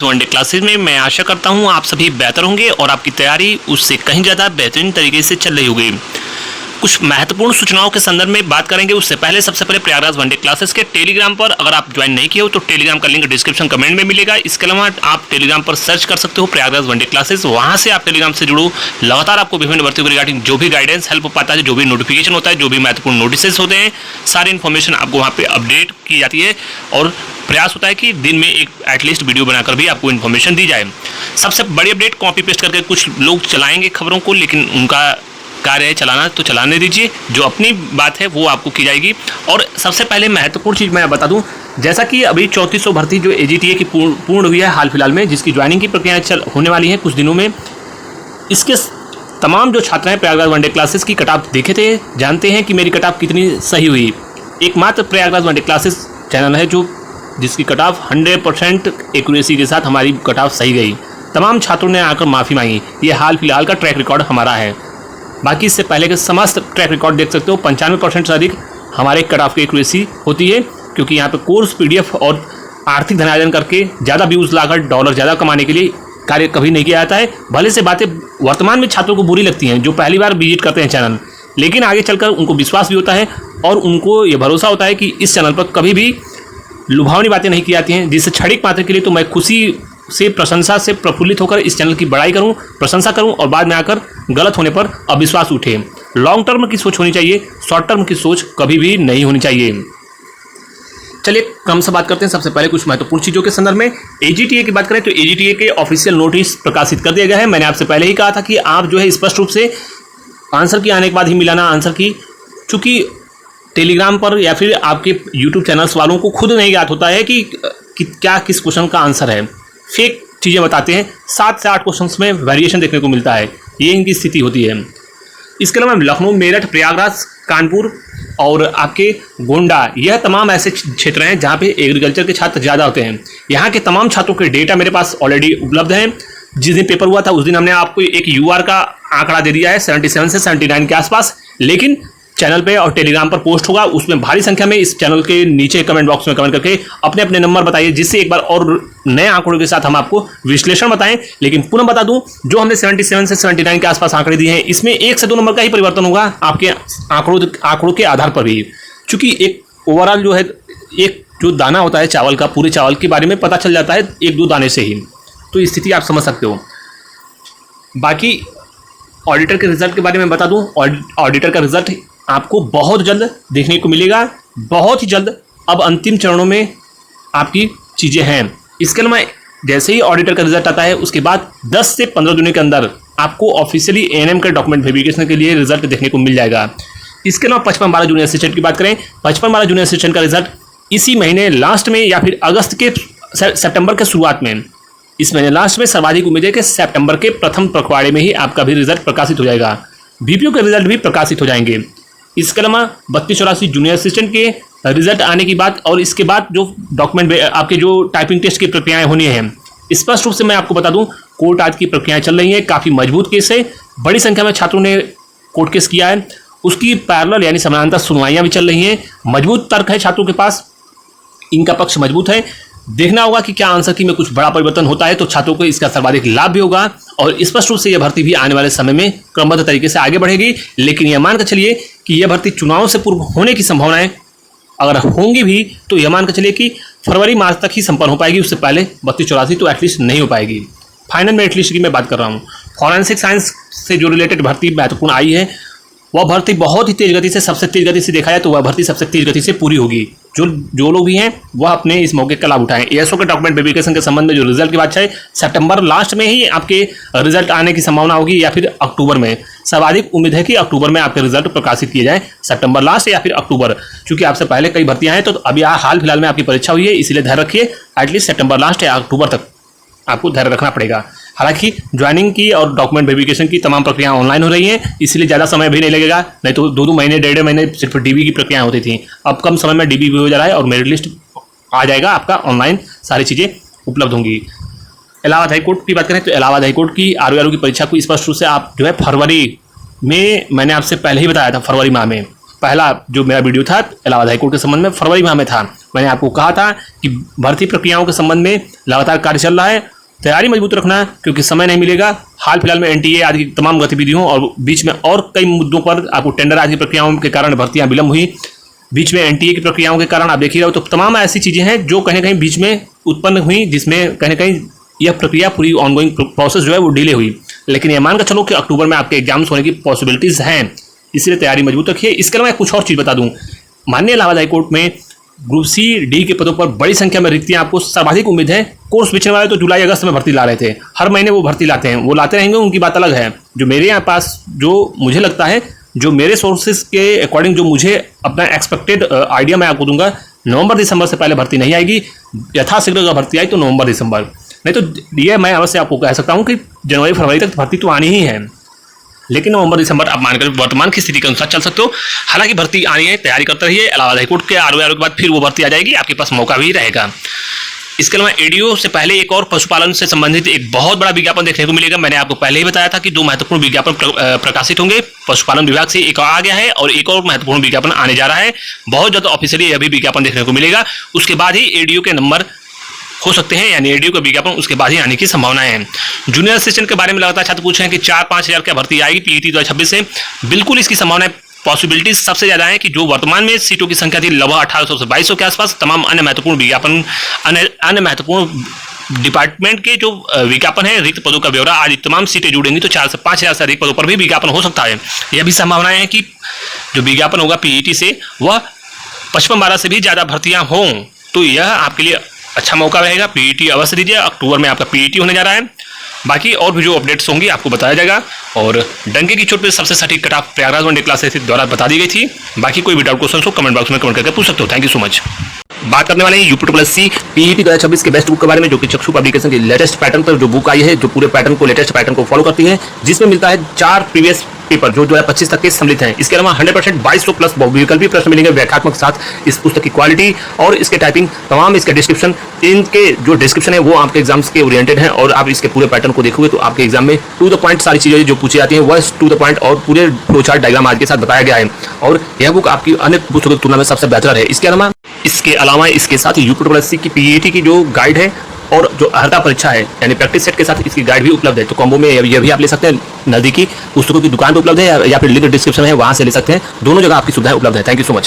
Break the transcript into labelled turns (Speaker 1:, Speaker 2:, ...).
Speaker 1: One day classes में मैं आशा करता हूं आप सभी बेहतर होंगे और आपकी तैयारी उससे कहीं ज़्यादा बेहतरीन तरीके से चल रही होगी। कुछ महत्वपूर्ण सूचनाओं के संदर्भ में बात करेंगे। उससे पहले सबसे पहले प्रयागराज वनडे क्लासेस के टेलीग्राम पर अगर आप ज्वाइन नहीं किए हो तो टेलीग्राम का लिंक डिस्क्रिप्शन कमेंट में मिलेगा। इसके अलावा आप टेलीग्राम पर सर्च कर सकते हो प्रयागराज वनडे क्लासेस, वहाँ से आप टेलीग्राम से जुड़ो। लगातार आपको विभिन्न भर्तियों के रिगार्डिंग जो भी गाइडेंस हेल्प हो पाता है, जो भी नोटिफिकेशन होता है, जो भी महत्वपूर्ण नोटिस होते हैं, सारी इन्फॉर्मेशन आपको वहाँ पर अपडेट की जाती है और प्रयास होता है कि दिन में एक एटलीस्ट वीडियो बनाकर भी आपको इन्फॉर्मेशन दी जाए। सबसे बड़ी अपडेट कॉपी पेस्ट करके कुछ लोग चलाएंगे खबरों को, लेकिन उनका कार्य है चलाना तो चलाने दीजिए, जो अपनी बात है वो आपको की जाएगी। और सबसे पहले महत्वपूर्ण चीज़ मैं बता दूं, जैसा कि अभी 3400 भर्ती जो AGTA की पूर्ण हुई है हाल फिलहाल में, जिसकी ज्वाइनिंग की प्रक्रिया होने वाली है कुछ दिनों में, इसके तमाम जो छात्र हैं प्रयागराज वनडे क्लासेस की कट ऑफ देखे थे, जानते हैं कि मेरी कट ऑफ कितनी सही हुई। एकमात्र प्रयागराज वनडे क्लासेस चैनल है जिसकी कट ऑफ 100% एक्यूरेसी के साथ हमारी कट ऑफ सही गई। तमाम छात्रों ने आकर माफ़ी मांगी। ये हाल फिलहाल का ट्रैक रिकॉर्ड हमारा है। बाकी इससे पहले के समस्त ट्रैक रिकॉर्ड देख सकते हो। 95% से अधिक हमारे कट ऑफ की एक्यूरेसी होती है, क्योंकि यहाँ पे कोर्स PDF और आर्थिक धनार्जन करके ज़्यादा व्यूज़ लाकर डॉलर ज़्यादा कमाने के लिए कार्य कभी नहीं किया जाता है। भले से बातें वर्तमान में छात्रों को बुरी लगती हैं जो पहली बार विजिट करते हैं चैनल, लेकिन आगे चलकर उनको विश्वास भी होता है और उनको ये भरोसा होता है कि इस चैनल पर कभी भी लुभावनी बातें नहीं की जाती हैं, जिससे क्षणिक मात्र के लिए तो मैं खुशी से प्रशंसा से प्रफुल्लित होकर इस चैनल की बड़ाई करूं, प्रशंसा करूं और बाद में आकर गलत होने पर अविश्वास उठे। लॉन्ग टर्म की सोच होनी चाहिए, शॉर्ट टर्म की सोच कभी भी नहीं होनी चाहिए। चलिए कम से बात करते हैं। सबसे पहले कुछ महत्वपूर्ण चीज़ों के संदर्भ में AGTA की बात करें तो AGTA के ऑफिशियल नोटिस प्रकाशित कर दिया गया है। मैंने आपसे पहले ही कहा था कि आप जो है स्पष्ट रूप से आंसर की आने के बाद ही मिलाना आंसर की, चूँकि टेलीग्राम पर या फिर आपके यूट्यूब चैनल्स वालों को खुद नहीं याद होता है कि क्या किस क्वेश्चन का आंसर है। फेक चीज़ें बताते हैं, 7 से 8 क्वेश्चंस में वेरिएशन देखने को मिलता है, ये इनकी स्थिति होती है। इसके अलावा लखनऊ, मेरठ, प्रयागराज, कानपुर और आपके गोंडा, यह तमाम ऐसे क्षेत्र हैं जहाँ पे एग्रीकल्चर के छात्र ज़्यादा होते हैं। यहाँ के तमाम छात्रों के डेटा मेरे पास ऑलरेडी उपलब्ध हैं। जिस दिन पेपर हुआ था उस दिन हमने आपको एक UR का आंकड़ा दे दिया है 77 से 79 के आसपास, लेकिन चैनल पे और टेलीग्राम पर पोस्ट होगा, उसमें भारी संख्या में इस चैनल के नीचे कमेंट बॉक्स में कमेंट करके अपने अपने नंबर बताइए, जिससे एक बार और नए आंकड़ों के साथ हम आपको विश्लेषण बताएं। लेकिन पुनः बता दूं, जो हमने 77 से 79 के आसपास आंकड़े दिए हैं, इसमें 1 से 2 नंबर का ही परिवर्तन होगा आपके आंकड़ों के आधार पर भी, क्योंकि एक ओवरऑल जो है एक जो दाना होता है चावल का, पूरे चावल के बारे में पता चल जाता है 1-2 दाने से ही, तो स्थिति आप समझ सकते हो। बाकी ऑडिटर के रिजल्ट के बारे में बता दूं, ऑडिटर का रिजल्ट आपको बहुत जल्द देखने को मिलेगा, बहुत ही जल्द। अब अंतिम चरणों में आपकी चीज़ें हैं। इसके अलावा जैसे ही ऑडिटर का रिजल्ट आता है उसके बाद 10 से 15 दिनों के अंदर आपको ऑफिशियली ANM का डॉक्यूमेंट वेरिफिकेशन के लिए रिजल्ट देखने को मिल जाएगा। इसके अलावा 55-12 जूनियर असिस्टेंट की बात करें, 55-12 जूनियर असिस्टेंट का रिजल्ट इसी महीने लास्ट में या फिर अगस्त के सितंबर के शुरुआत में, इस महीने लास्ट में सर्वाधिक उम्मीद है कि सितंबर के प्रथम पखवाड़े में ही आपका भी रिजल्ट प्रकाशित हो जाएगा। BPO के रिजल्ट भी प्रकाशित हो जाएंगे। इसके अलावा 32-84 जूनियर असिस्टेंट के रिजल्ट आने की बात और इसके बाद जो डॉक्यूमेंट आपके जो टाइपिंग टेस्ट की प्रक्रियाएं होनी हैं, स्पष्ट रूप से मैं आपको बता दूं, कोर्ट आज की प्रक्रियाएं चल रही हैं। काफ़ी मजबूत केस है, बड़ी संख्या में छात्रों ने कोर्ट केस किया है, उसकी पैरेलल यानी समानांतर सुनवाइयाँ भी चल रही हैं। मजबूत तर्क है छात्रों के पास, इनका पक्ष मजबूत है। देखना होगा कि क्या आंसर की में कुछ बड़ा परिवर्तन होता है तो छात्रों को इसका सर्वाधिक लाभ भी होगा और स्पष्ट रूप से यह भर्ती भी आने वाले समय में क्रमबद्ध तरीके से आगे बढ़ेगी। लेकिन यह मानकर चलिए कि यह भर्ती चुनाव से पूर्व होने की संभावनाएं अगर होंगी भी तो यह मानकर चलिए कि फरवरी मार्च तक ही संपन्न हो पाएगी, उससे पहले 32-84 तो एटलीस्ट नहीं हो पाएगी। फाइनल मेरिट लिस्ट की मैं बात कर रहा हूँ। फॉरेंसिक साइंस से जो रिलेटेड भर्ती महत्वपूर्ण आई है, वह भर्ती बहुत ही तेज गति से, सबसे तेज गति से देखा जाए तो वह भर्ती सबसे तेज गति से पूरी होगी। जो लोग भी हैं वह अपने इस मौके का लाभ उठाएं। ASO के डॉक्यूमेंट वेरिफिकेशन के संबंध में जो रिजल्ट की बात है, सितंबर लास्ट में ही आपके रिजल्ट आने की संभावना होगी या फिर अक्टूबर में। सर्वाधिक उम्मीद है कि अक्टूबर में आपके रिजल्ट प्रकाशित किए जाए, सितंबर लास्ट या फिर अक्टूबर, क्योंकि आपसे पहले कई भर्तियां हैं तो अभी हाल फिलहाल में आपकी परीक्षा हुई है, इसलिए धैर्य रखिए। एटलीस्ट सितंबर लास्ट या अक्टूबर तक आपको धैर्य रखना पड़ेगा। हालांकि ज्वाइनिंग की और डॉक्यूमेंट वेरिफिकेशन की तमाम प्रक्रियाएं ऑनलाइन हो रही हैं, इसलिए ज़्यादा समय भी नहीं लगेगा। नहीं तो 2-2 महीने 1.5 महीने सिर्फ DB की प्रक्रियाएं होती थी, अब कम समय में DB भी हो जा रहा है और मेरिट लिस्ट आ जाएगा आपका ऑनलाइन, सारी चीज़ें उपलब्ध होंगी। इलाहाबाद हाईकोर्ट की बात करें तो इलाहाबाद हाईकोर्ट की RORU की परीक्षा को स्पष्ट रूप से आप जो है फरवरी में, मैंने आपसे पहले ही बताया था फरवरी माह में पहला जो मेरा वीडियो था इलाहाबाद हाईकोर्ट के संबंध में फरवरी माह में था। मैंने आपको कहा था कि भर्ती प्रक्रियाओं के संबंध में लगातार कार्य चल रहा है, तैयारी मजबूत रखना क्योंकि समय नहीं मिलेगा। हाल फिलहाल में एनटीए आदि की तमाम गतिविधियों और बीच में और कई मुद्दों पर आपको टेंडर आदि की प्रक्रियाओं के कारण भर्तियां विलंब हुई, बीच में एनटीए की प्रक्रियाओं के कारण आप देख ही रहे हो। तो तमाम ऐसी चीज़ें हैं जो कहीं ना कहीं बीच में उत्पन्न हुई, जिसमें कहीं ना कहीं यह प्रक्रिया पूरी ऑनगोइंग प्रोसेस जो है वो डिले हुई। लेकिन ये मानकर चलो कि अक्टूबर में आपके एग्जाम्स होने की पॉसिबिलिटीज़ हैं, इसलिए तैयारी मजबूत रखिए। इसके अलावा कुछ और चीज़ बता दूँ, माननीय इलाहाबाद हाईकोर्ट में ग्रुप सी डी के पदों पर बड़ी संख्या में रिक्तियां आपको सर्वाधिक उम्मीद है। कोर्स बेचने वाले तो जुलाई अगस्त में भर्ती ला रहे थे, हर महीने वो भर्ती लाते हैं, वो लाते रहेंगे, उनकी बात अलग है। जो मेरे यहाँ पास जो मुझे लगता है, जो मेरे सोर्सेज के अकॉर्डिंग जो मुझे अपना एक्सपेक्टेड आइडिया मैं आपको दूंगा, नवंबर दिसंबर से पहले भर्ती नहीं आएगी। यथाशीघ्र अगर भर्ती आई तो नवंबर दिसंबर, नहीं तो ये मैं अवश्य आपको कह सकता हूँ कि जनवरी फरवरी तक भर्ती तो आनी ही है। लेकिन नवंबर दिसंबर आप मानकर वर्तमान की स्थिति के अनुसार चल सकते हो। हालांकि भर्ती आनी है, तैयारी करते रहिए। इलाहाबाद हाईकोर्ट के आरओ के बाद फिर वो भर्ती आ जाएगी, आपके पास मौका भी रहेगा। इसके अलावा एडीओ से पहले एक और पशुपालन से संबंधित एक बहुत बड़ा विज्ञापन देखने को मिलेगा। मैंने आपको पहले ही बताया था कि 2 महत्वपूर्ण विज्ञापन प्रकाशित होंगे। पशुपालन विभाग से एक आ गया है और एक और महत्वपूर्ण विज्ञापन आने जा रहा है। बहुत जल्द ऑफिशियली यह भी विज्ञापन देखने को मिलेगा। उसके बाद ही एडीओ के नंबर हो सकते हैं, यानी एडीओ का विज्ञापन उसके बाद ही आने की संभावनाएं हैं। जूनियर असिस्टेंट के बारे में लगातार छात्र पूछ रहे हैं कि 4-5 हज़ार क्या भर्ती आएगी पीईटी 2026 से। बिल्कुल इसकी संभावनाएं, पॉसिबिलिटीज सबसे ज्यादा है कि जो वर्तमान में सीटों की संख्या थी लगभग 1800 से 2200 के आसपास, तमाम अन्य महत्वपूर्ण विज्ञापन, अन्य महत्वपूर्ण डिपार्टमेंट के जो विज्ञापन है, रिक्त पदों का ब्यौरा, आज तमाम सीटें जुड़ेंगी तो 4 से 5 हज़ार से अधिक पदों पर भी विज्ञापन हो सकता है। यह भी संभावनाएं है कि जो विज्ञापन होगा पीईटी से वह 55-12 से भी ज्यादा भर्तियां हों, तो यह आपके लिए अच्छा मौका रहेगा। पीईटी अवश्य दीजिए, अक्टूबर में आपका पीईटी होने जा रहा है। बाकी और भी जो अपडेट्स होंगी आपको बताया जाएगा। और डंके की चोट पे सबसे सटीक cut off Prayagraj one day classes द्वारा बता दी गई थी। बाकी कोई भी डाउट क्वेश्चन हो कमेंट बॉक्स में कमेंट करके पूछ सकते हो। Thank you so much. बात करने वाले हैं यूपी पीईटी 2026 के बेस्ट बुक के बारे में, जो कि चक्षु पब्लिकेशन की लेटेस्ट पैटर्न पर जो बुक आई है, जो पूरे पैटर्न को, लेटेस्ट पैटर्न को फॉलो करती है, जिसमें मिलता है 4 प्रीवियस पेपर जो 2025 तक के सम्मिलित हैं। इसके अलावा 100% 2200 प्लस विकल्पीय प्रश्न मिलेंगे व्याख्यात्मक साथ। इस पुस्तक की क्वालिटी और इसके टाइपिंग, तमाम इसके डिस्क्रिप्शन, इनके जो डिस्क्रिप्शन है वो आपके एग्जाम्स के ओरिएंटेड हैं और आप इसके पूरे पैटर्न को देखोगे तो आपके एग्जाम में टू द पॉइंट सारी चीजें जो पूछी जाती हैं वह टू द पॉइंट और पूरे फ्लो चार्ट डायग्राम आदि के साथ बताया गया है। और यह बुक आपकी अन्य पुस्तकों की तुलना में सबसे बेहतर है। इसके अलावा इसके साथ यूपी की पीईटी की जो गाइड है और जो अर्हता परीक्षा है यानी प्रैक्टिस सेट के साथ इसकी गाइड भी उपलब्ध है। तो कॉम्बो में यह भी आप ले सकते हैं। नजदीकी पुस्तकों की दुकान पर उपलब्ध है या फिर लिंक डिस्क्रिप्शन है, वहां से ले सकते हैं। दोनों जगह आपकी सुविधाएं उपलब्ध है। Thank you so much.